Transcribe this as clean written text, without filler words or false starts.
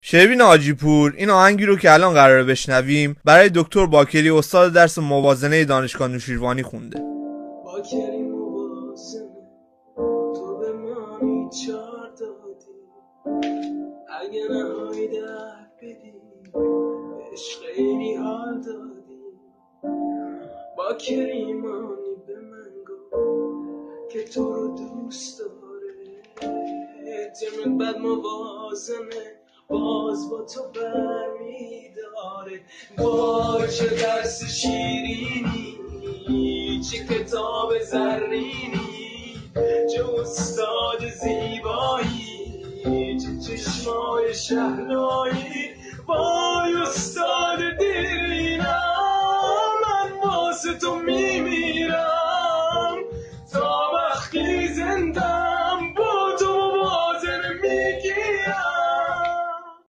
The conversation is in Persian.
شروین حاجی پور، این آهنگی رو که الان قراره بشنویم برای دکتر باکری استاد درس موازنه دانشگاه نوشیروانی خونده. باکری موازنه تو به مانی چار دادی، اگه نهایی درد بدی بهش خیلی حال دادی. باکری مانی به من گفت که تو رو دوست داره، تیمت بد موازنه باز با تو برمیداره. با چه درس شیرینی، چه کتاب زرینی، چه استاد زیبایی، چه چشمای شهلایی. وای استاد دیرینم، من واسه تو